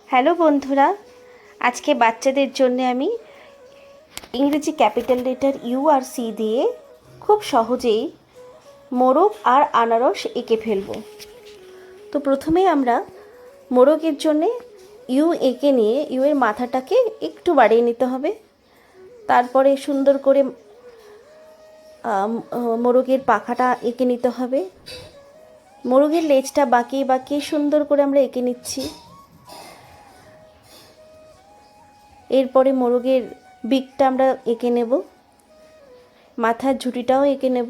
Hello বন্ধুরা, আজকে বাচ্চাদের জন্য আমি ইংরেজি capital letter U R C দিয়ে খুব সহজেই মোরগ আর আনারস এঁকে ফেলব। তো প্রথমেই আমরা মোরগের জন্যে ইউ এঁকে নিয়ে ইউ এর মাথাটাকে একটু বাড়িয়ে নিতে হবে। তারপরে সুন্দর করে মোরগের পাখাটা এঁকে নিতে হবে। মোরগের লেজটা বাঁকিয়ে বাঁকিয়ে সুন্দর করে আমরা এঁকে নিচ্ছি। এরপরে মোরগের বিকটা আমরা এঁকে নেব, মাথার ঝুঁটিটাও এঁকে নেব।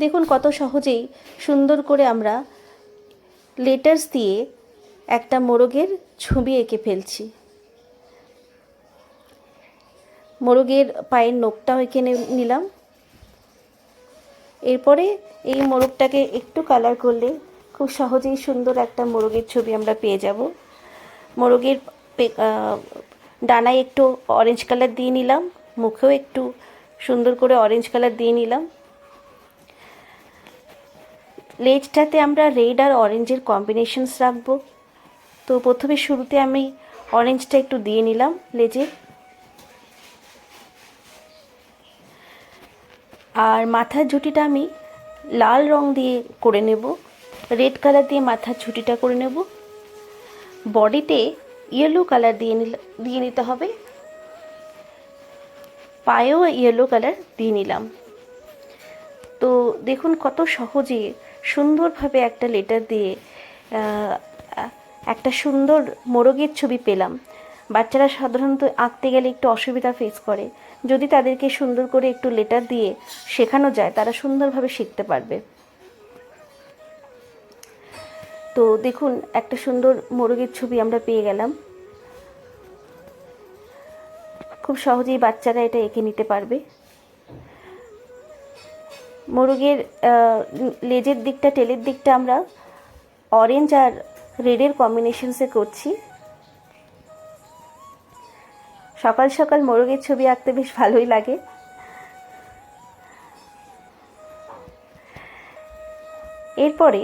দেখুন কত সহজেই সুন্দর করে আমরা লেটার্স দিয়ে একটা মোরগের ছবি এঁকে ফেলছি। মোরগের পায়ের নখটাও এঁকে নিলাম। এরপরে এই মোরগটাকে একটু কালার করলে খুব সহজেই সুন্দর একটা মোরগের ছবি আমরা পেয়ে যাব। মোরগের ডানায় একটু অরেঞ্জ কালার দিয়ে নিলাম, মুখেও একটু সুন্দর করে অরেঞ্জ কালার দিয়ে নিলাম। লেজটাতে আমরা রেড আর অরেঞ্জের কম্বিনেশনস রাখবো। তো প্রথমে শুরুতে আমি অরেঞ্জটা একটু দিয়ে নিলাম লেজে, আর মাথার ঝুঁটিটা আমি লাল রং দিয়ে করে নেব, রেড কালার দিয়ে মাথার ঝুঁটিটা করে নেব। বডিতে ইয়েলো কালার দিয়ে নিতে হবে, পায়েও ইয়েলো কালার দিয়ে নিলাম। তো দেখুন কত সহজে সুন্দরভাবে একটা লেটার দিয়ে একটা সুন্দর মোরগের ছবি পেলাম। বাচ্চারা সাধারণত আঁকতে গেলে একটু অসুবিধা ফেস করে, যদি তাদেরকে সুন্দর করে একটু লেটার দিয়ে শেখানো যায় তারা সুন্দরভাবে শিখতে পারবে। তো দেখুন একটা সুন্দর মোরগের ছবি আমরা পেয়ে গেলাম। খুব সহজেই বাচ্চারা এটা এঁকে নিতে পারবে। মোরগের লেজের দিকটা, টেলের দিকটা আমরা অরেঞ্জ আর রেডের কম্বিনেশনসে করছি। সকাল সকাল মোরগের ছবি আঁকতে বেশ ভালোই লাগে। এরপরে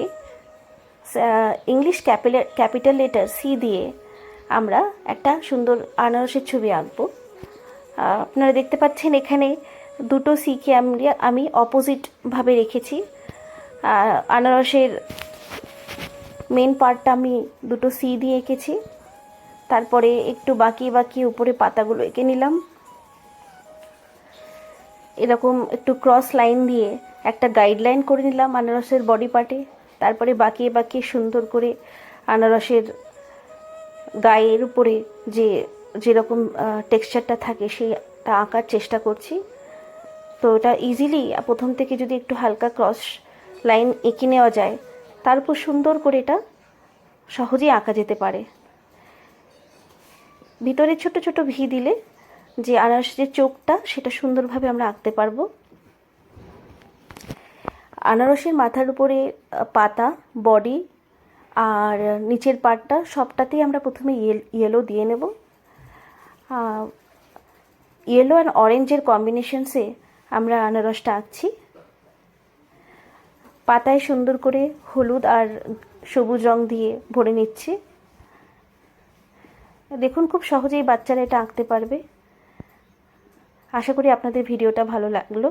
ইংলিশ ক্যাপিটাল লেটার সি দিয়ে আমরা একটা সুন্দর আনারসের ছবি আঁকবো। আপনারা দেখতে পাচ্ছেন এখানে দুটো সিকে আমি অপোজিটভাবে রেখেছি। আনারসের মেন পার্টটা আমি দুটো সি দিয়ে এঁকেছি। তারপরে একটু বাঁকিয়ে বাঁকিয়ে উপরে পাতাগুলো এঁকে নিলাম। এরকম একটু ক্রস লাইন দিয়ে একটা গাইডলাইন করে নিলাম আনারসের বডি পার্টে। তারপরে বাঁকিয়ে বাঁকিয়ে সুন্দর করে আনারসের গায়ের উপরে যেরকম টেক্সচারটা থাকে সেইটা আঁকার চেষ্টা করছি। তো এটা ইজিলি প্রথম থেকে যদি একটু হালকা ক্রস লাইন এঁকে নেওয়া যায়, তার উপর সুন্দর করে এটা সহজেই আঁকা যেতে পারে। ভিতরে ছোট ছোট ভি দিলে যে আনারসের চোখটা সেটা সুন্দরভাবে আমরা আঁকতে পারবো। আনারসের মাথার উপরে পাতা, বডি আর নিচের পার্টটা সবটাতেই আমরা প্রথমে ইয়েলো দিয়ে নেব। ইয়েলো আর অরেঞ্জের কম্বিনেশনসে আমরা আনারসটা আঁকছি। পাতায় সুন্দর করে হলুদ আর সবুজ রং দিয়ে ভরে নিচ্ছি। দেখুন খুব সহজেই বাচ্চারা এটা আঁকতে পারবে। আশা করি আপনাদের ভিডিওটা ভালো লাগলো।